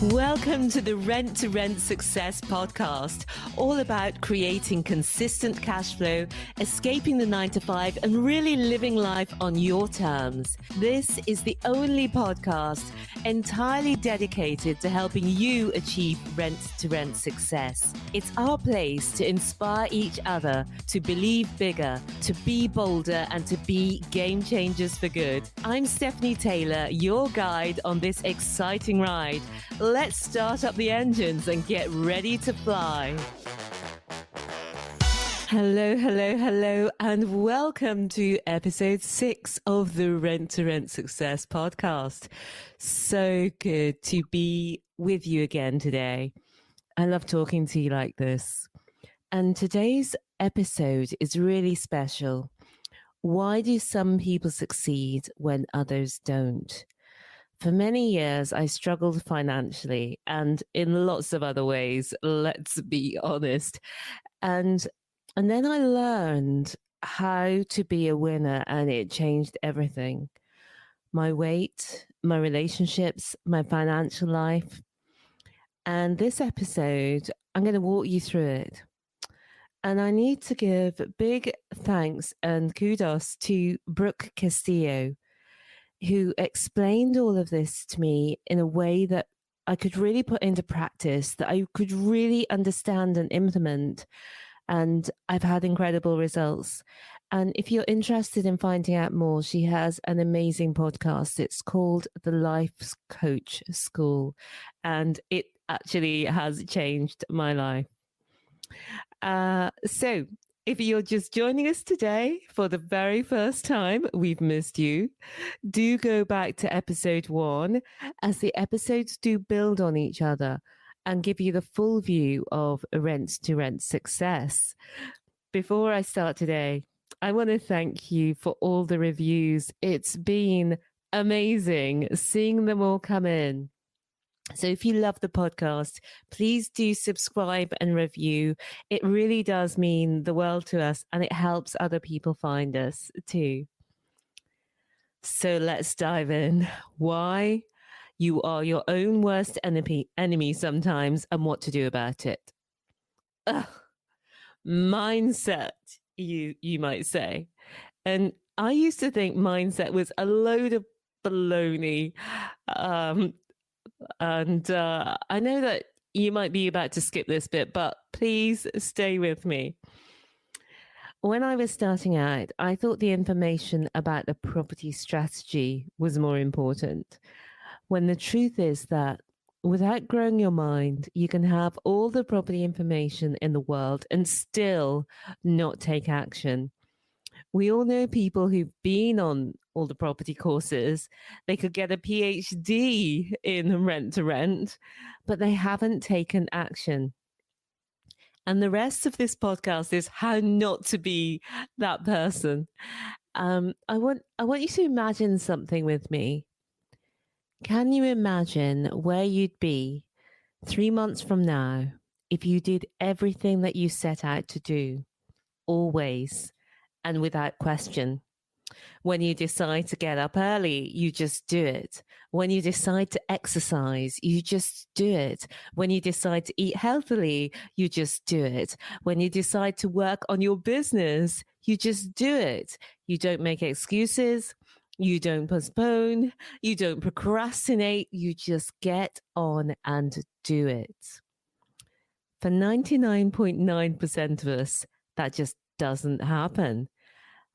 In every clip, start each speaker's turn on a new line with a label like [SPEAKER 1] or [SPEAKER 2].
[SPEAKER 1] Welcome to the Rent to Rent Success podcast, all about creating consistent cash flow, escaping the 9-to-5, and really living life on your terms. This is the only podcast entirely dedicated to helping you achieve rent to rent success. It's our place to inspire each other to believe bigger, to be bolder, and to be game changers for good. I'm Nicky Taylor, your guide on this exciting ride. Let's start up the engines and get ready to fly. Hello, and welcome to episode 6 of the Rent to Rent Success podcast. So good to be with you again today. I love talking to you like this. And today's episode is really special. Why do some people succeed when others don't? For many years, I struggled financially and in lots of other ways, let's be honest. And then I learned how to be a winner, and it changed everything. My weight, my relationships, my financial life. And this episode, I'm going to walk you through it. And I need to give big thanks and kudos to Brooke Castillo, who explained all of this to me in a way that I could really put into practice, that I could really understand and implement. And I've had incredible results. And if you're interested in finding out more, she has an amazing podcast. It's called The Life Coach School. And it actually has changed my life. So if you're just joining us today for the very first time, we've missed you. Do go back to episode 1, as the episodes do build on each other and give you the full view of rent to rent success. Before I start today, I want to thank you for all the reviews. It's been amazing seeing them all come in. So if you love the podcast, please do subscribe and review. It really does mean the world to us, and it helps other people find us too. So let's dive in. Why you are your own worst enemy sometimes, and what to do about it. Mindset, you might say. And I used to think mindset was a load of baloney. And I know that you might be about to skip this bit, but please stay with me. When I was starting out, I thought the information about the property strategy was more important, when the truth is that without growing your mind, you can have all the property information in the world and still not take action. We all know people who've been on all the property courses. They could get a PhD in rent to rent, but they haven't taken action. And the rest of this podcast is how not to be that person. I want you to imagine something with me. Can you imagine where you'd be 3 months from now if you did everything that you set out to do, always and without question? When you decide to get up early, you just do it. When you decide to exercise, you just do it. When you decide to eat healthily, you just do it. When you decide to work on your business, you just do it. You don't make excuses. You don't postpone. You don't procrastinate. You just get on and do it. For 99.9% of us, that just doesn't happen.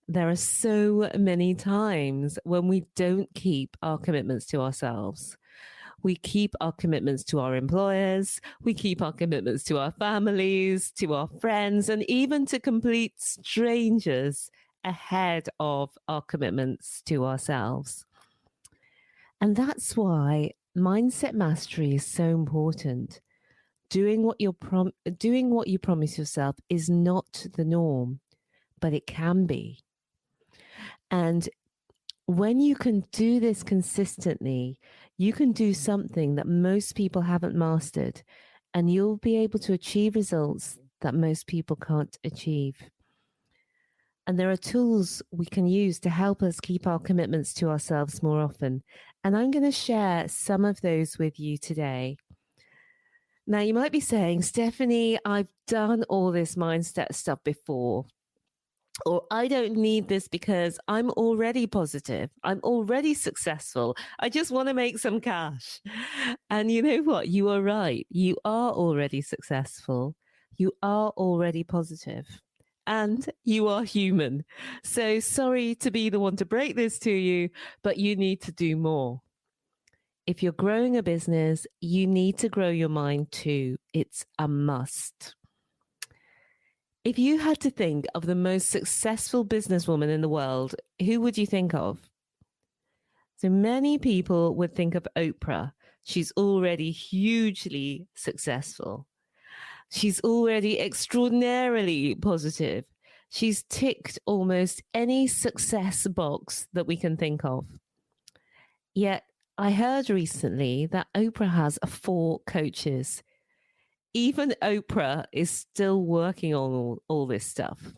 [SPEAKER 1] There are so many times when we don't keep our commitments to ourselves. We keep our commitments to our employers. We keep our commitments to our families, to our friends, and even to complete strangers ahead of our commitments to ourselves. And that's why mindset mastery is so important. Doing what you promise yourself is not the norm, but it can be. And when you can do this consistently, you can do something that most people haven't mastered, and you'll be able to achieve results that most people can't achieve. And there are tools we can use to help us keep our commitments to ourselves more often. And I'm going to share some of those with you today. Now, you might be saying, Stephanie, I've done all this mindset stuff before. Or I don't need this because I'm already positive. I'm already successful. I just want to make some cash. And you know what? You are right. You are already successful. You are already positive. And you are human. So sorry to be the one to break this to you, but you need to do more. If you're growing a business, you need to grow your mind too. It's a must. If you had to think of the most successful businesswoman in the world, who would you think of? So many people would think of Oprah. She's already hugely successful. She's already extraordinarily positive. She's ticked almost any success box that we can think of. Yet, I heard recently that Oprah has 4 coaches. Even Oprah is still working on all this stuff.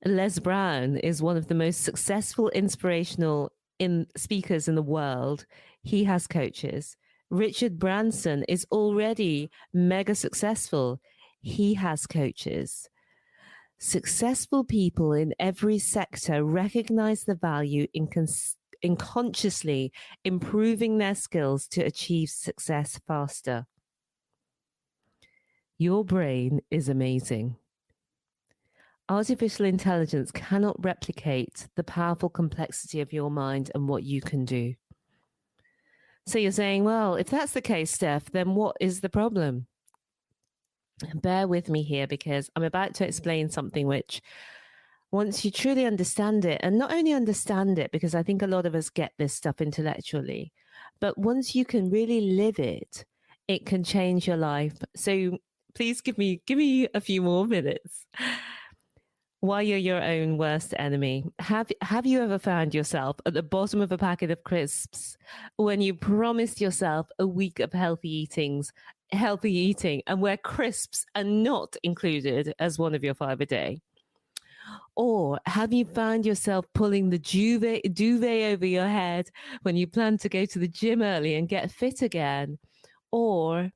[SPEAKER 1] Les Brown is one of the most successful inspirational speakers in the world. He has coaches. Richard Branson is already mega successful. He has coaches. Successful people in every sector recognize the value in consciously improving their skills to achieve success faster. Your brain is amazing. Artificial intelligence cannot replicate the powerful complexity of your mind and what you can do. So you're saying, well, if that's the case, Steph, then what is the problem? Bear with me here because I'm about to explain something which, once you truly understand it, and not only understand it, because I think a lot of us get this stuff intellectually, but once you can really live it, it can change your life. So please give me a few more minutes. Why you're your own worst enemy. Have you ever found yourself at the bottom of a packet of crisps when you promised yourself a week of healthy eating, and where crisps are not included as one of your 5 a day? Or have you found yourself pulling the duvet over your head when you plan to go to the gym early and get fit again? Or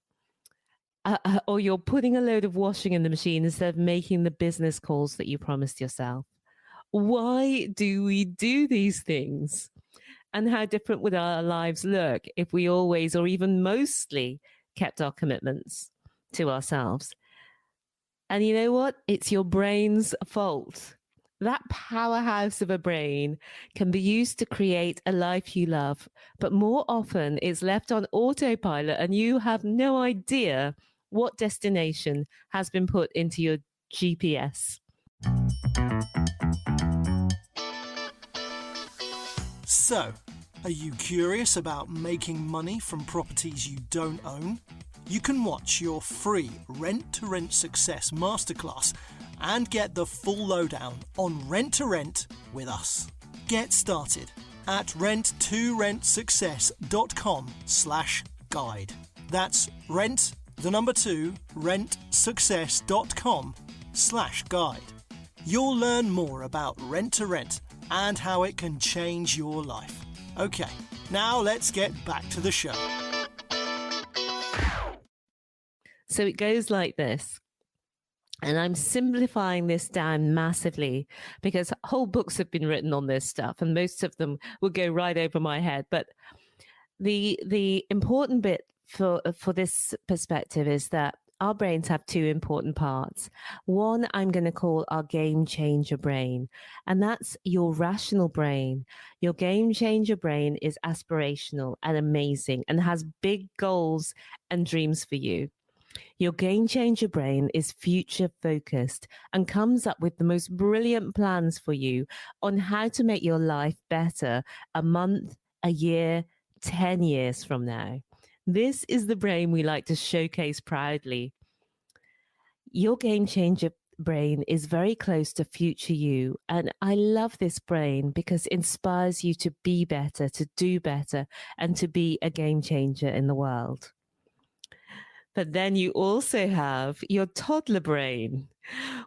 [SPEAKER 1] you're putting a load of washing in the machine instead of making the business calls that you promised yourself. Why do we do these things? And how different would our lives look if we always, or even mostly, kept our commitments to ourselves? And you know what? It's your brain's fault. That powerhouse of a brain can be used to create a life you love, but more often it's left on autopilot and you have no idea what destination has been put into your GPS.
[SPEAKER 2] So, are you curious about making money from properties you don't own? You can watch your free Rent-to-Rent Success Masterclass and get the full lowdown on Rent-to-Rent with us. Get started at rent2rentsuccess.com/guide. That's rentsuccess.com/guide. You'll learn more about rent-to-rent and how it can change your life. Okay, now let's get back to the show.
[SPEAKER 1] So it goes like this. And I'm simplifying this down massively because whole books have been written on this stuff and most of them will go right over my head. But the important bit for this perspective is that our brains have 2 important parts. One, I'm going to call our game changer brain, and that's your rational brain. Your game changer brain is aspirational and amazing and has big goals and dreams for you. Your game changer brain is future focused and comes up with the most brilliant plans for you on how to make your life better a month, a year, 10 years from now. This is the brain we like to showcase proudly. Your game changer brain is very close to future you. And I love this brain because it inspires you to be better, to do better, and to be a game changer in the world. But then you also have your toddler brain.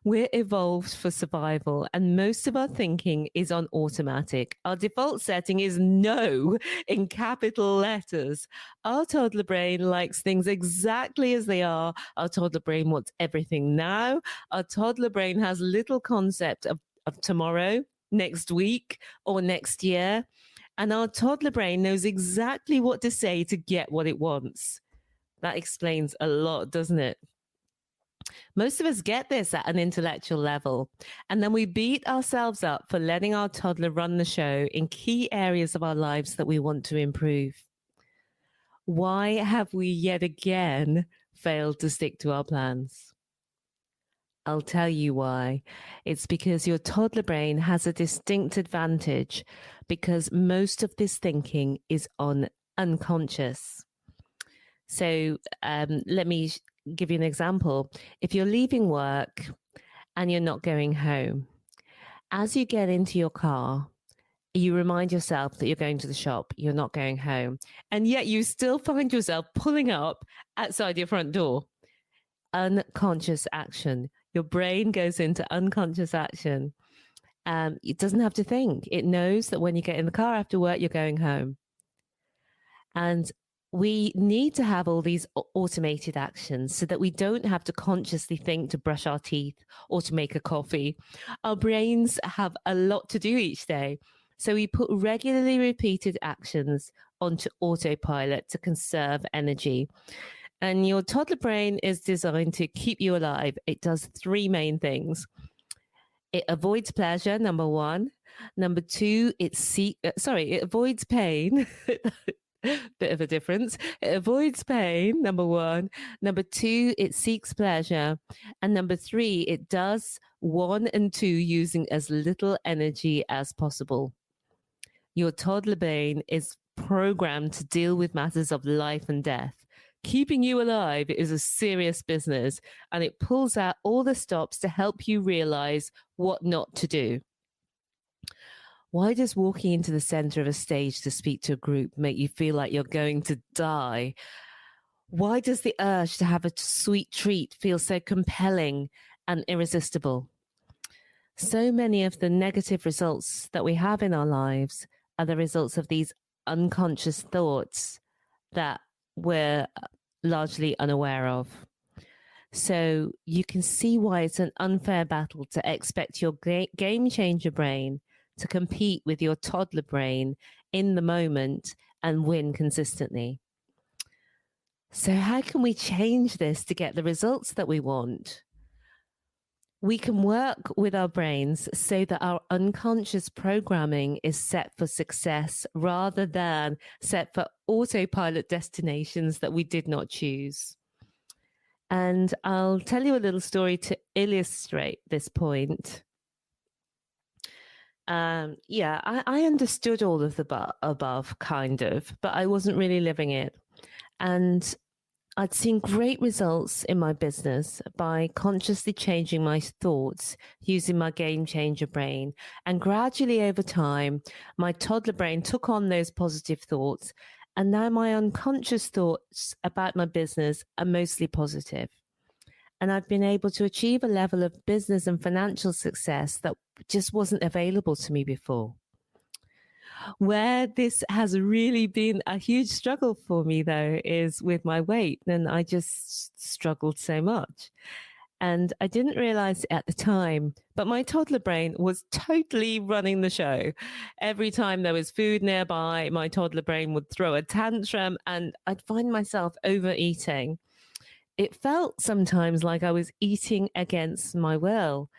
[SPEAKER 1] We're evolved for survival, and most of our thinking is on automatic. Our default setting is no in capital letters. Our toddler brain likes things exactly as they are. Our toddler brain wants everything now. Our toddler brain has little concept of tomorrow, next week, or next year. And our toddler brain knows exactly what to say to get what it wants. That explains a lot, doesn't it? Most of us get this at an intellectual level, and then we beat ourselves up for letting our toddler run the show in key areas of our lives that we want to improve. Why have we yet again failed to stick to our plans? I'll tell you why. It's because your toddler brain has a distinct advantage because most of this thinking is on unconscious. So let me give you an example. If you're leaving work and you're not going home, as you get into your car, you remind yourself that you're going to the shop, you're not going home, and yet you still find yourself pulling up outside your front door. Unconscious action. Your brain goes into unconscious action. It doesn't have to think. It knows that when you get in the car after work, you're going home. And we need to have all these automated actions so that we don't have to consciously think to brush our teeth or to make a coffee. Our brains have a lot to do each day. So we put regularly repeated actions onto autopilot to conserve energy. And your toddler brain is designed to keep you alive. It does three main things. It avoids pleasure, number one. Number two, it avoids pain. Bit of a difference. It avoids pain, number one. Number two, it seeks pleasure. And number three, it does one and two using as little energy as possible. Your toddler brain is programmed to deal with matters of life and death. Keeping you alive is a serious business, and it pulls out all the stops to help you realize what not to do. Why does walking into the center of a stage to speak to a group make you feel like you're going to die? Why does the urge to have a sweet treat feel so compelling and irresistible? So many of the negative results that we have in our lives are the results of these unconscious thoughts that we're largely unaware of. So you can see why it's an unfair battle to expect your game changer brain to compete with your toddler brain in the moment and win consistently. So how can we change this to get the results that we want? We can work with our brains so that our unconscious programming is set for success rather than set for autopilot destinations that we did not choose. And I'll tell you a little story to illustrate this point. I understood all of the above, kind of, but I wasn't really living it. And I'd seen great results in my business by consciously changing my thoughts using my game changer brain. And gradually over time, my toddler brain took on those positive thoughts. And now my unconscious thoughts about my business are mostly positive. And I've been able to achieve a level of business and financial success that just wasn't available to me before. Where this has really been a huge struggle for me, though, is with my weight. And I just struggled so much. And I didn't realize it at the time, but my toddler brain was totally running the show. Every time there was food nearby, my toddler brain would throw a tantrum and I'd find myself overeating. It felt sometimes like I was eating against my will.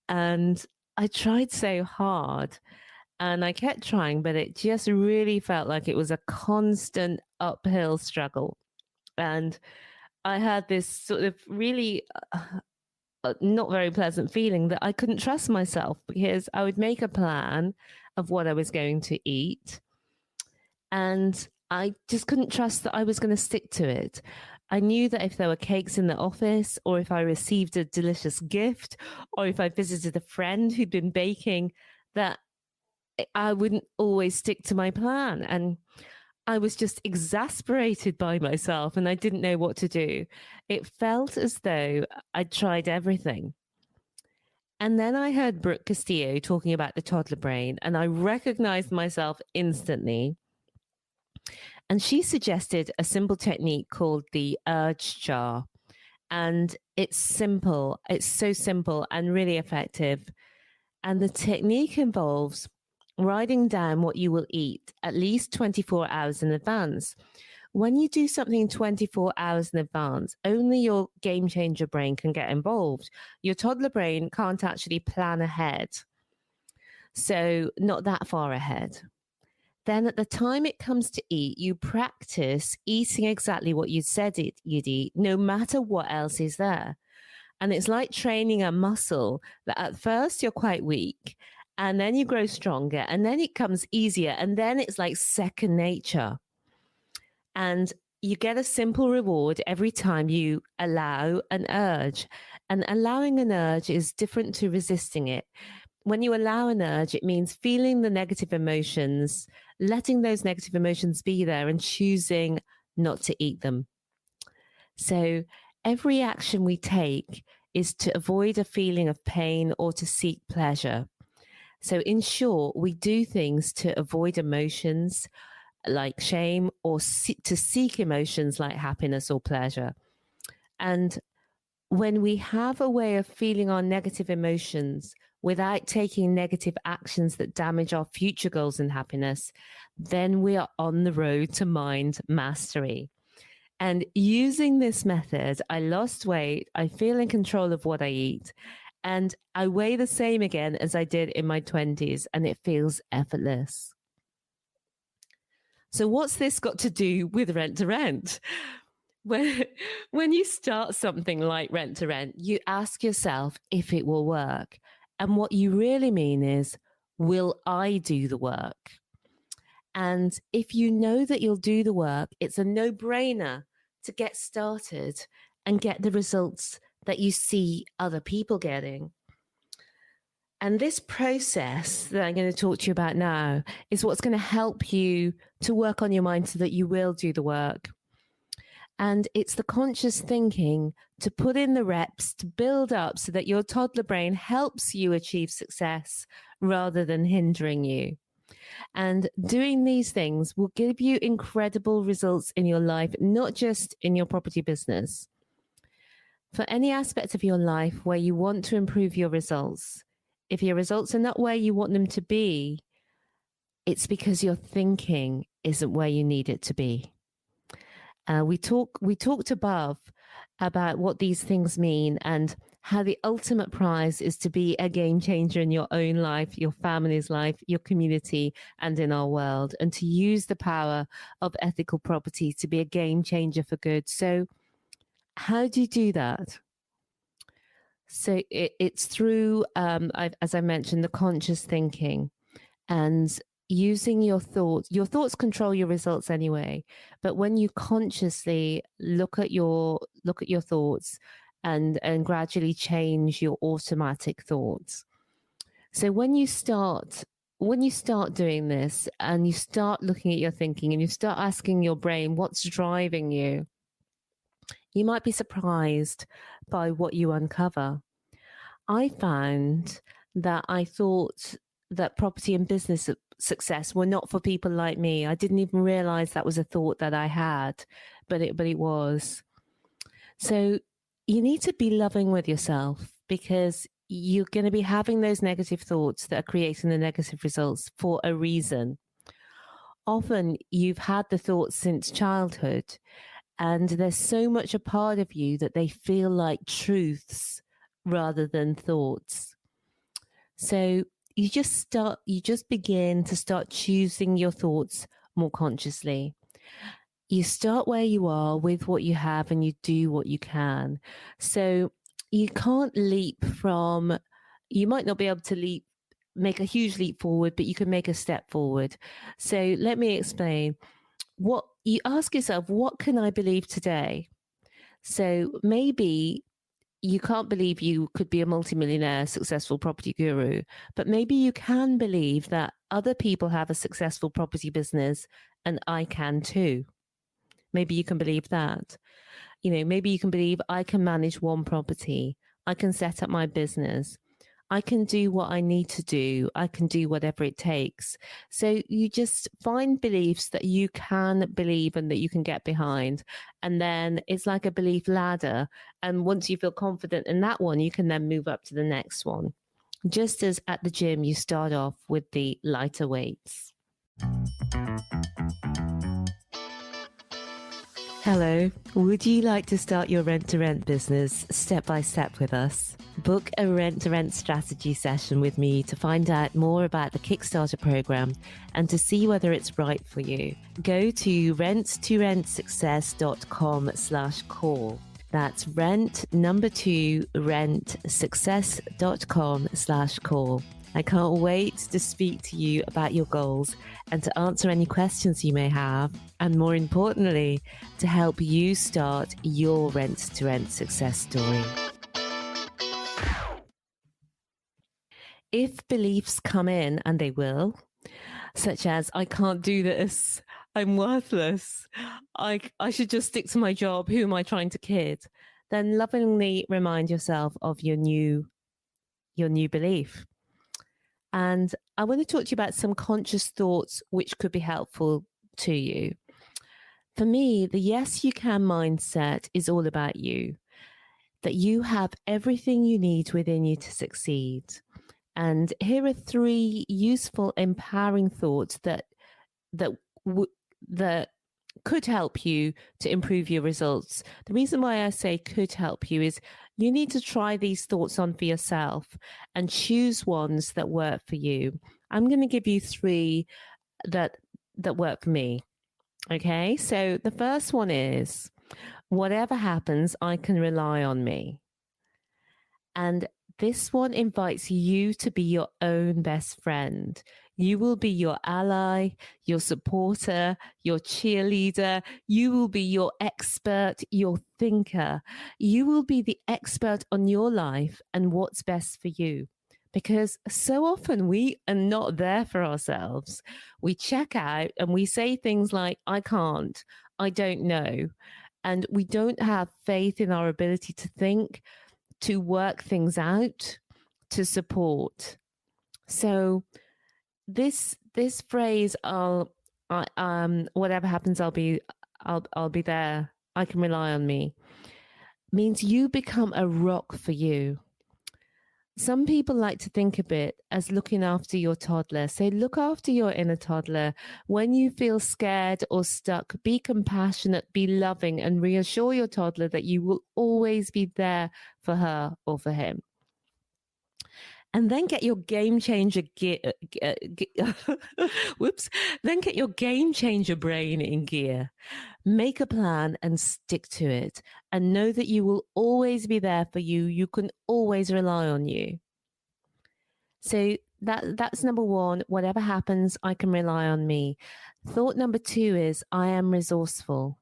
[SPEAKER 1] And I tried so hard and I kept trying, but it just really felt like it was a constant uphill struggle. And I had this sort of really not very pleasant feeling that I couldn't trust myself because I would make a plan of what I was going to eat. And I just couldn't trust that I was going to stick to it. I knew that if there were cakes in the office, or if I received a delicious gift, or if I visited a friend who'd been baking, that I wouldn't always stick to my plan. And I was just exasperated by myself and I didn't know what to do. It felt as though I'd tried everything. And then I heard Brooke Castillo talking about the toddler brain, and I recognized myself instantly. And she suggested a simple technique called the urge jar. And it's simple, it's so simple and really effective. And the technique involves writing down what you will eat at least 24 hours in advance. When you do something 24 hours in advance, only your game changer brain can get involved. Your toddler brain can't actually plan ahead. So, not that far ahead. Then, at the time it comes to eat, you practice eating exactly what you said you'd eat, no matter what else is there. And it's like training a muscle that at first you're quite weak, and then you grow stronger, and then it comes easier, and then it's like second nature. And you get a simple reward every time you allow an urge. And allowing an urge is different to resisting it. When you allow an urge, it means feeling the negative emotions, letting those negative emotions be there, and choosing not to eat them. So every action we take is to avoid a feeling of pain or to seek pleasure. So in short, we do things to avoid emotions like shame or to seek emotions like happiness or pleasure. And when we have a way of feeling our negative emotions without taking negative actions that damage our future goals and happiness, then we are on the road to mind mastery. And using this method, I lost weight, I feel in control of what I eat, and I weigh the same again as I did in my 20s, and it feels effortless. So what's this got to do with rent to rent? When you start something like rent to rent, you ask yourself if it will work. And what you really mean is, will I do the work? And if you know that you'll do the work, it's a no-brainer to get started and get the results that you see other people getting. And this process that I'm going to talk to you about now is what's going to help you to work on your mind so that you will do the work. And it's the conscious thinking to put in the reps, to build up so that your toddler brain helps you achieve success rather than hindering you. And doing these things will give you incredible results in your life, not just in your property business. For any aspect of your life where you want to improve your results, if your results are not where you want them to be, it's because your thinking isn't where you need it to be. We talked above about what these things mean and how the ultimate prize is to be a game changer in your own life, your family's life, your community, and in our world, and to use the power of ethical property to be a game changer for good. So how do you do that? So it's through, as I mentioned, the conscious thinking and using your thoughts. Your thoughts control your results anyway, but when you consciously look at your thoughts and gradually change your automatic thoughts. So when you start doing this and you start looking at your thinking and you start asking your brain what's driving you, you might be surprised by what you uncover. I found that I thought that property and business success were not for people like me. I didn't even realize that was a thought that I had, but it was. So you need to be loving with yourself because you're going to be having those negative thoughts that are creating the negative results for a reason. Often you've had the thoughts since childhood, and there's so much a part of you that they feel like truths rather than thoughts. So you just begin to start choosing your thoughts more consciously. You start where you are with what you have and you do what you can. So you can't leap from, you might not be able to make a huge leap forward, but you can make a step forward. So let me explain. What you ask yourself, what can I believe today? So maybe you can't believe you could be a multimillionaire, successful property guru, but maybe you can believe that other people have a successful property business and I can too. Maybe you can believe that. Maybe you can believe I can manage one property. I can set up my business. I can do what I need to do. I can do whatever it takes. So you just find beliefs that you can believe and that you can get behind. And then it's like a belief ladder. And once you feel confident in that one, you can then move up to the next one. Just as at the gym, you start off with the lighter weights. Hello, would you like to start your rent-to-rent business step by step with us? Book a rent-to-rent strategy session with me to find out more about the Kickstarter program and to see whether it's right for you. Go to rent2rentsuccess.com/call. That's rentsuccess.com/call. I can't wait to speak to you about your goals and to answer any questions you may have, and more importantly, to help you start your rent-to-rent success story. If beliefs come in, and they will, such as, I can't do this, I'm worthless, I should just stick to my job, who am I trying to kid? Then lovingly remind yourself of your new belief. And I want to talk to you about some conscious thoughts which could be helpful to you. For me, the yes, you can mindset is all about you, that you have everything you need within you to succeed. And here are 3 useful, empowering thoughts that could help you to improve your results. The reason why I say could help you is you need to try these thoughts on for yourself and choose ones that work for you. I'm going to give you 3 that work for me. Okay, so the first one is, whatever happens, I can rely on me. And this one invites you to be your own best friend. You will be your ally, your supporter, your cheerleader. You will be your expert, your thinker. You will be the expert on your life and what's best for you. Because so often we are not there for ourselves. We check out and we say things like, I can't, I don't know. And we don't have faith in our ability to think, to work things out, to support. So this phrase, whatever happens, I'll be there, I can rely on me, means you become a rock for you. Some people like to think of it as looking after your toddler. So look after your inner toddler. When you feel scared or stuck, be compassionate, be loving, and reassure your toddler that you will always be there for her or for him. And then get your game changer Then get your game changer brain in gear. Make a plan and stick to it. And know that you will always be there for you. You can always rely on you. So that's number 1. Whatever happens, I can rely on me. Thought number 2 is, I am resourceful.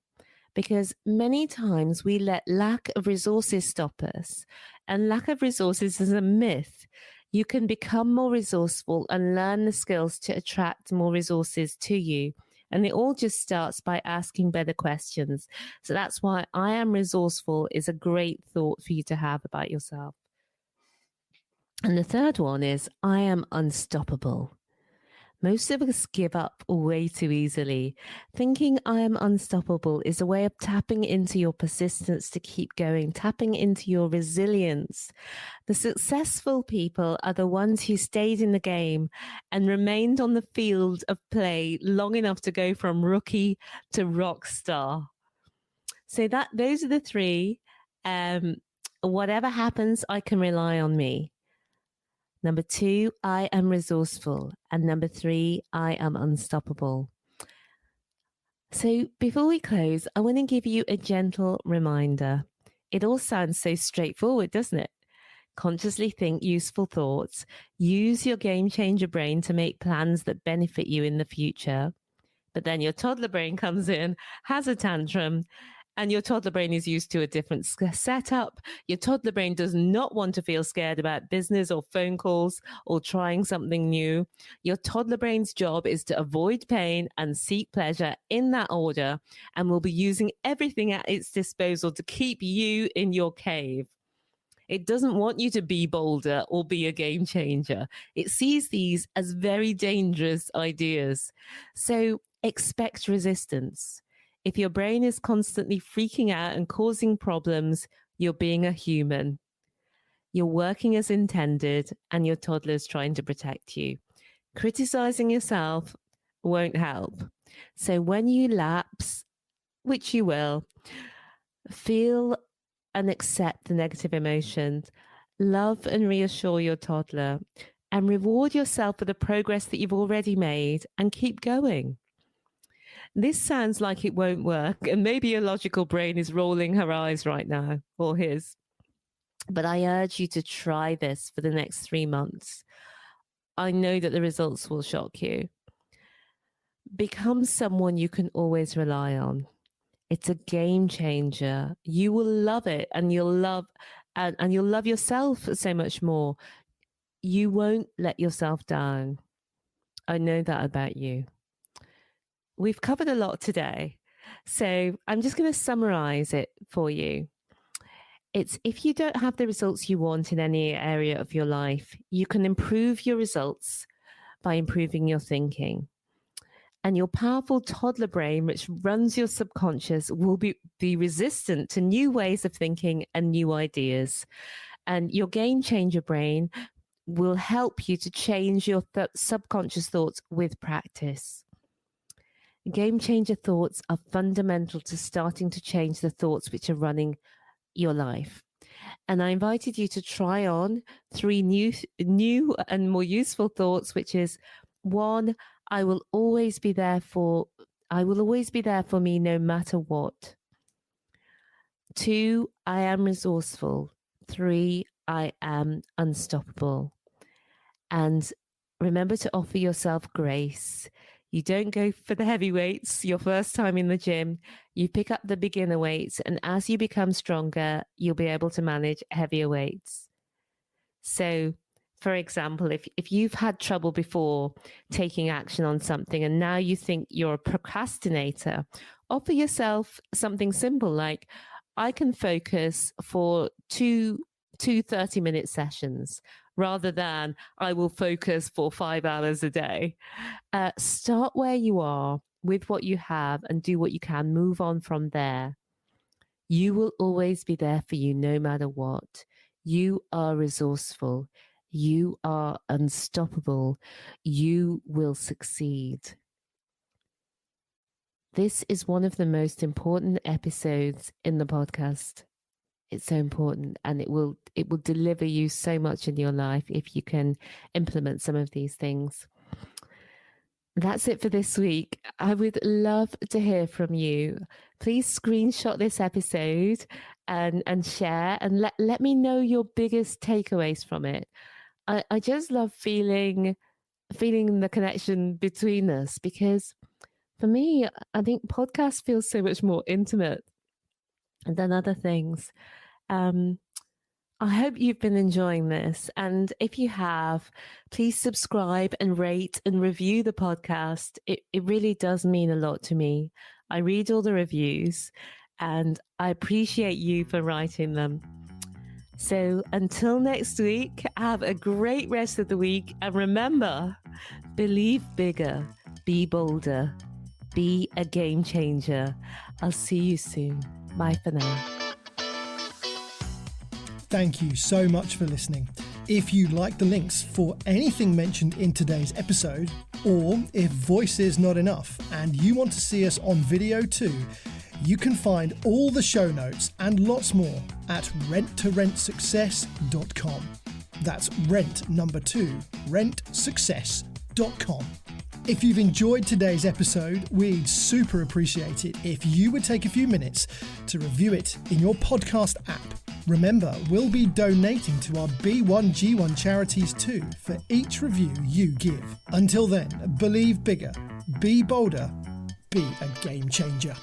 [SPEAKER 1] Because many times we let lack of resources stop us. And lack of resources is a myth. You can become more resourceful and learn the skills to attract more resources to you. And it all just starts by asking better questions. So that's why I am resourceful is a great thought for you to have about yourself. And the third one is, I am unstoppable. Most of us give up way too easily. Thinking I am unstoppable is a way of tapping into your persistence to keep going, tapping into your resilience. The successful people are the ones who stayed in the game and remained on the field of play long enough to go from rookie to rock star. So those are the 3. Whatever happens, I can rely on me. Number 2, I am resourceful. And number 3, I am unstoppable. So before we close, I want to give you a gentle reminder. It all sounds so straightforward, doesn't it? Consciously think useful thoughts. Use your game changer brain to make plans that benefit you in the future. But then your toddler brain comes in, has a tantrum, and your toddler brain is used to a different setup. Your toddler brain does not want to feel scared about business or phone calls or trying something new. Your toddler brain's job is to avoid pain and seek pleasure in that order, and will be using everything at its disposal to keep you in your cave. It doesn't want you to be bolder or be a game changer. It sees these as very dangerous ideas. So expect resistance. If your brain is constantly freaking out and causing problems, you're being a human. You're working as intended, and your toddler's trying to protect you. Criticizing yourself won't help. So when you lapse, which you will, feel and accept the negative emotions, love and reassure your toddler, and reward yourself for the progress that you've already made, and keep going. This sounds like it won't work, and maybe your logical brain is rolling her eyes right now, or his. But I urge you to try this for the next 3 months. I know that the results will shock you. Become someone you can always rely on. It's a game changer. You will love it, and you'll love yourself so much more. You won't let yourself down. I know that about you. We've covered a lot today, so I'm just going to summarize it for you. It's if you don't have the results you want in any area of your life, you can improve your results by improving your thinking. And your powerful toddler brain, which runs your subconscious, will be resistant to new ways of thinking and new ideas. And your game changer brain will help you to change your subconscious thoughts with practice. Game changer thoughts are fundamental to starting to change the thoughts which are running your life. And I invited you to try on 3 new and more useful thoughts, which is 1, I will always be there for me no matter what. 2, I am resourceful. 3, I am unstoppable. And remember to offer yourself grace. You don't go for the heavy weights your first time in the gym. You pick up the beginner weights, and as you become stronger, you'll be able to manage heavier weights. So, for example, if you've had trouble before taking action on something and now you think you're a procrastinator, offer yourself something simple like, I can focus for two 30-minute sessions rather than I will focus for 5 hours a day. Start where you are with what you have and do what you can. Move on from there. You will always be there for you no matter what. You are resourceful. You are unstoppable. You will succeed. This is one of the most important episodes in the podcast. It's so important, and it will deliver you so much in your life if you can implement some of these things. That's it for this week. I would love to hear from you. Please screenshot this episode and share, and let me know your biggest takeaways from it. I just love feeling the connection between us, because for me, I think podcasts feel so much more intimate than other things. I hope you've been enjoying this. And if you have, please subscribe and rate and review the podcast. It really does mean a lot to me. I read all the reviews and I appreciate you for writing them. So until next week, have a great rest of the week. And remember, believe bigger, be bolder, be a game changer. I'll see you soon. Bye for now.
[SPEAKER 2] Thank you so much for listening. If you like the links for anything mentioned in today's episode, or if voice is not enough and you want to see us on video too, you can find all the show notes and lots more at renttoRentSuccess.com. That's rent number 2, rentsuccess.com. If you've enjoyed today's episode, we'd super appreciate it if you would take a few minutes to review it in your podcast app. Remember, we'll be donating to our B1G1 charities too for each review you give. Until then, believe bigger, be bolder, be a game changer.